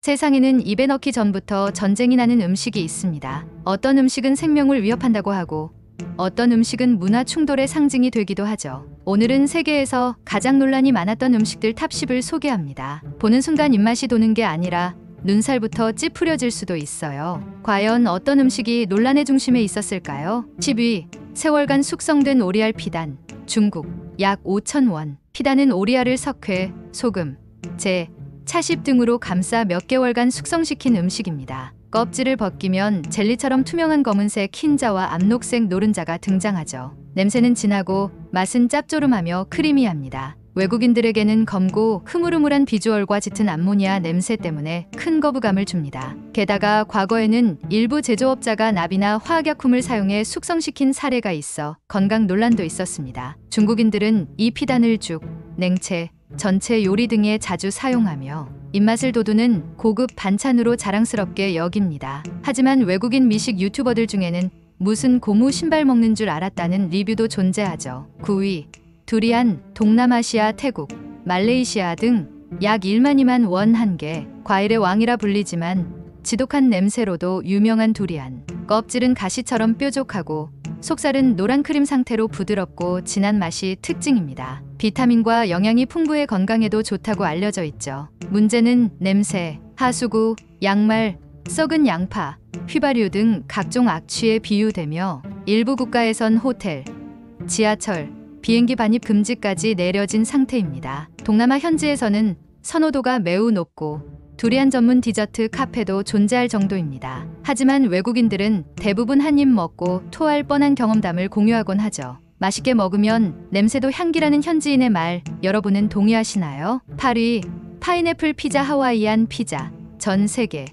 세상에는 입에 넣기 전부터 전쟁이 나는 음식이 있습니다. 어떤 음식은 생명을 위협한다고 하고 어떤 음식은 문화 충돌의 상징이 되기도 하죠. 오늘은 세계에서 가장 논란이 많았던 음식들 탑10을 소개합니다. 보는 순간 입맛이 도는 게 아니라 눈살부터 찌푸려질 수도 있어요. 과연 어떤 음식이 논란의 중심에 있었을까요? 10위. 세월간 숙성된 오리알 피단. 중국. 약 5,000원. 피단은 오리알을 석회, 소금, 재, 차십 등으로 감싸 몇 개월간 숙성시킨 음식입니다. 껍질을 벗기면 젤리처럼 투명한 검은색 흰자와 암록색 노른자가 등장하죠. 냄새는 진하고 맛은 짭조름하며 크리미합니다. 외국인들에게는 검고 흐물흐물한 비주얼과 짙은 암모니아 냄새 때문에 큰 거부감을 줍니다. 게다가 과거에는 일부 제조업자가 납이나 화학약품을 사용해 숙성시킨 사례가 있어 건강 논란도 있었습니다. 중국인들은 이 피단을 죽, 냉채, 전체 요리 등에 자주 사용하며 입맛을 돋우는 고급 반찬으로 자랑스럽게 여깁니다. 하지만 외국인 미식 유튜버들 중에는 무슨 고무 신발 먹는 줄 알았다는 리뷰도 존재하죠. 9위. 두리안. 동남아시아, 태국, 말레이시아 등 약 1만 2만 원 한 개. 과일의 왕이라 불리지만 지독한 냄새로도 유명한 두리안. 껍질은 가시처럼 뾰족하고 속살은 노란 크림 상태로 부드럽고 진한 맛이 특징입니다. 비타민과 영양이 풍부해 건강에도 좋다고 알려져 있죠. 문제는 냄새. 하수구, 양말, 썩은 양파, 휘발유 등 각종 악취에 비유되며 일부 국가에선 호텔, 지하철, 비행기 반입 금지까지 내려진 상태입니다. 동남아 현지에서는 선호도가 매우 높고 두리안 전문 디저트 카페도 존재할 정도입니다. 하지만 외국인들은 대부분 한 입 먹고 토할 뻔한 경험담을 공유하곤 하죠. 맛있게 먹으면 냄새도 향기라는 현지인의 말, 여러분은 동의하시나요? 8위. 파인애플 피자. 하와이안 피자. 전 세계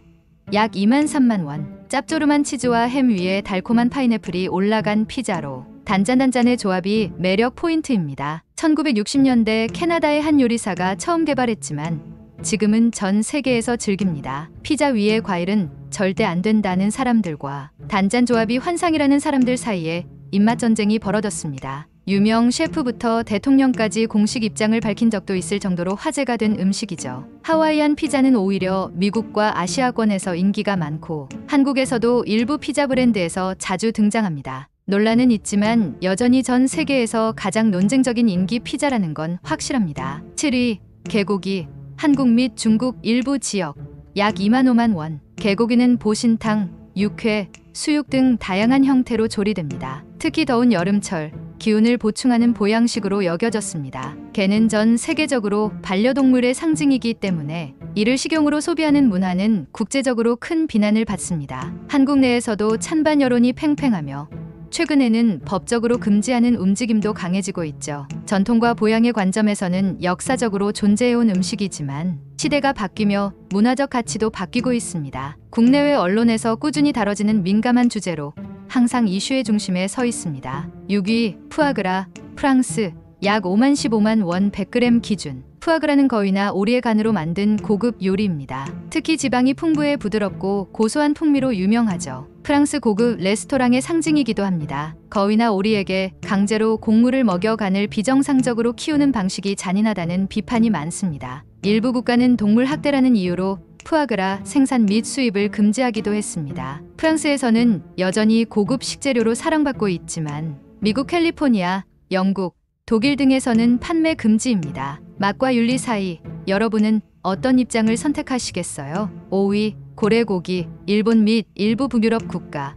약 2만 3만 원. 짭조름한 치즈와 햄 위에 달콤한 파인애플이 올라간 피자로 단짠단짠의 조합이 매력 포인트입니다. 1960년대 캐나다의 한 요리사가 처음 개발했지만 지금은 전 세계에서 즐깁니다. 피자 위의 과일은 절대 안 된다는 사람들과 단짠 조합이 환상이라는 사람들 사이에 입맛 전쟁이 벌어졌습니다. 유명 셰프부터 대통령까지 공식 입장을 밝힌 적도 있을 정도로 화제가 된 음식이죠. 하와이안 피자는 오히려 미국과 아시아권에서 인기가 많고 한국에서도 일부 피자 브랜드에서 자주 등장합니다. 논란은 있지만 여전히 전 세계에서 가장 논쟁적인 인기 피자라는 건 확실합니다. 7위. 개고기. 한국 및 중국 일부 지역 약 2만 5만 원. 개고기는 보신탕, 육회, 수육 등 다양한 형태로 조리됩니다. 특히 더운 여름철 기운을 보충하는 보양식으로 여겨졌습니다. 개는 전 세계적으로 반려동물의 상징이기 때문에 이를 식용으로 소비하는 문화는 국제적으로 큰 비난을 받습니다. 한국 내에서도 찬반 여론이 팽팽하며 최근에는 법적으로 금지하는 움직임도 강해지고 있죠. 전통과 보양의 관점에서는 역사적으로 존재해온 음식이지만 시대가 바뀌며 문화적 가치도 바뀌고 있습니다. 국내외 언론에서 꾸준히 다뤄지는 민감한 주제로 항상 이슈의 중심에 서 있습니다. 6위. 푸아그라. 프랑스. 약 5만 15만 원 100g 기준. 푸아그라는 거위나 오리의 간으로 만든 고급 요리입니다. 특히 지방이 풍부해 부드럽고 고소한 풍미로 유명하죠. 프랑스 고급 레스토랑의 상징이기도 합니다. 거위나 오리에게 강제로 곡물을 먹여 간을 비정상적으로 키우는 방식이 잔인하다는 비판이 많습니다. 일부 국가는 동물 학대라는 이유로 푸아그라 생산 및 수입을 금지하기도 했습니다. 프랑스에서는 여전히 고급 식재료로 사랑받고 있지만 미국 캘리포니아, 영국, 독일 등에서는 판매 금지입니다. 맛과 윤리 사이 여러분은 어떤 입장을 선택하시겠어요? 5위. 고래고기. 일본 및 일부 북유럽 국가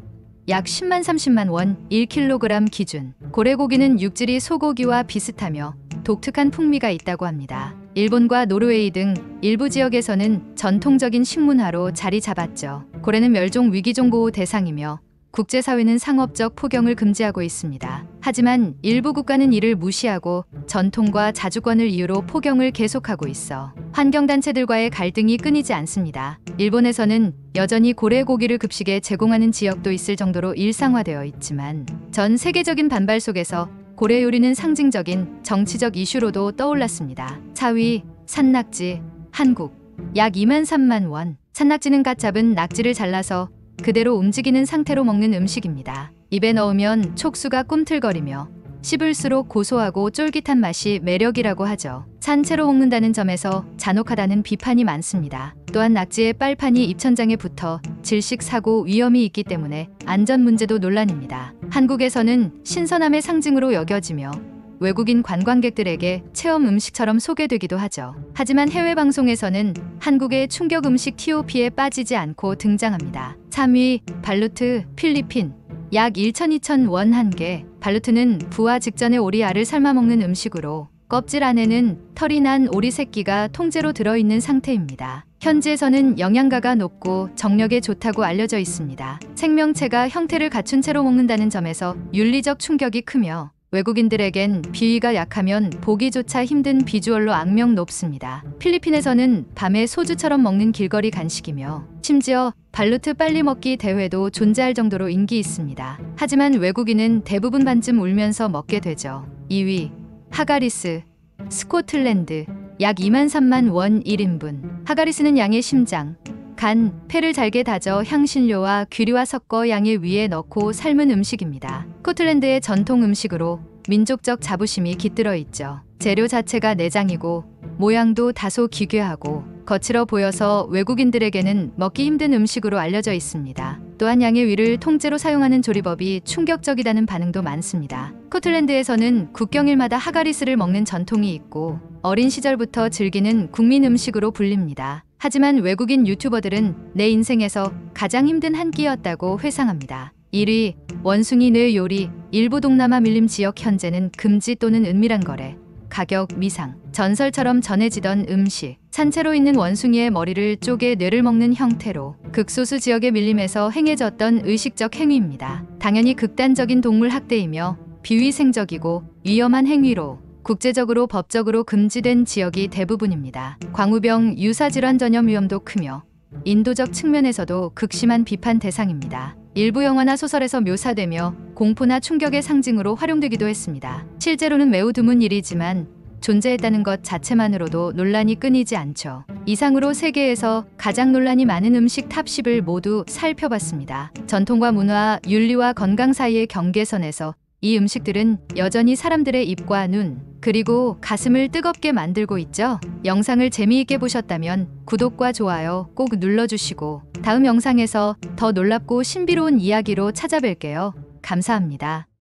약 10만 30만 원 1kg 기준. 고래고기는 육질이 소고기와 비슷하며 독특한 풍미가 있다고 합니다. 일본과 노르웨이 등 일부 지역에서는 전통적인 식문화로 자리 잡았죠. 고래는 멸종 위기종 보호 대상이며 국제사회는 상업적 포경을 금지하고 있습니다. 하지만 일부 국가는 이를 무시하고 전통과 자주권을 이유로 포경을 계속하고 있어 환경단체들과의 갈등이 끊이지 않습니다. 일본에서는 여전히 고래고기를 급식에 제공하는 지역도 있을 정도로 일상화되어 있지만 전 세계적인 반발 속에서 고래 요리는 상징적인 정치적 이슈로도 떠올랐습니다. 4위. 산낙지. 한국. 약 2만 3만 원. 산낙지는 갓 잡은 낙지를 잘라서 그대로 움직이는 상태로 먹는 음식입니다. 입에 넣으면 촉수가 꿈틀거리며 씹을수록 고소하고 쫄깃한 맛이 매력이라고 하죠. 산채로 먹는다는 점에서 잔혹하다는 비판이 많습니다. 또한 낙지의 빨판이 입천장에 붙어 질식 사고 위험이 있기 때문에 안전 문제도 논란입니다. 한국에서는 신선함의 상징으로 여겨지며 외국인 관광객들에게 체험 음식처럼 소개되기도 하죠. 하지만 해외 방송에서는 한국의 충격 음식 TOP에 빠지지 않고 등장합니다. 3위 발루트 필리핀 약 1,200원 한 개. 발루트는 부화 직전에 오리알을 삶아 먹는 음식으로 껍질 안에는 털이 난 오리 새끼가 통째로 들어있는 상태입니다. 현지에서는 영양가가 높고 정력에 좋다고 알려져 있습니다. 생명체가 형태를 갖춘 채로 먹는다는 점에서 윤리적 충격이 크며 외국인들에겐 비위가 약하면 보기조차 힘든 비주얼로 악명 높습니다. 필리핀에서는 밤에 소주처럼 먹는 길거리 간식이며 심지어 발루트 빨리 먹기 대회도 존재할 정도로 인기 있습니다. 하지만 외국인은 대부분 반쯤 울면서 먹게 되죠. 2위 하가리스 스코틀랜드 약 23,000원 원 1인분. 하가리스는 양의 심장, 간, 폐를 잘게 다져 향신료와 귀리와 섞어 양의 위에 넣고 삶은 음식입니다. 스코틀랜드의 전통 음식으로 민족적 자부심이 깃들어 있죠. 재료 자체가 내장이고 모양도 다소 기괴하고 거칠어 보여서 외국인들에게는 먹기 힘든 음식으로 알려져 있습니다. 또한 양의 위를 통째로 사용하는 조리법이 충격적이다는 반응도 많습니다. 스코틀랜드에서는 국경일마다 하가리스를 먹는 전통이 있고 어린 시절부터 즐기는 국민 음식으로 불립니다. 하지만 외국인 유튜버들은 내 인생에서 가장 힘든 한 끼였다고 회상합니다. 1위 원숭이 뇌 요리. 일부 동남아 밀림 지역 현재는 금지 또는 은밀한 거래, 가격 미상, 전설처럼 전해지던 음식. 산채로 있는 원숭이의 머리를 쪼개 뇌를 먹는 형태로 극소수 지역의 밀림에서 행해졌던 의식적 행위입니다. 당연히 극단적인 동물 학대이며 비위생적이고 위험한 행위로 국제적으로 법적으로 금지된 지역이 대부분입니다. 광우병 유사질환 전염 위험도 크며 인도적 측면에서도 극심한 비판 대상입니다. 일부 영화나 소설에서 묘사되며 공포나 충격의 상징으로 활용되기도 했습니다. 실제로는 매우 드문 일이지만 존재했다는 것 자체만으로도 논란이 끊이지 않죠. 이상으로 세계에서 가장 논란이 많은 음식 탑 10을 모두 살펴봤습니다. 전통과 문화, 윤리와 건강 사이의 경계선에서 이 음식들은 여전히 사람들의 입과 눈, 그리고 가슴을 뜨겁게 만들고 있죠. 영상을 재미있게 보셨다면 구독과 좋아요 꼭 눌러주시고 다음 영상에서 더 놀랍고 신비로운 이야기로 찾아뵐게요. 감사합니다.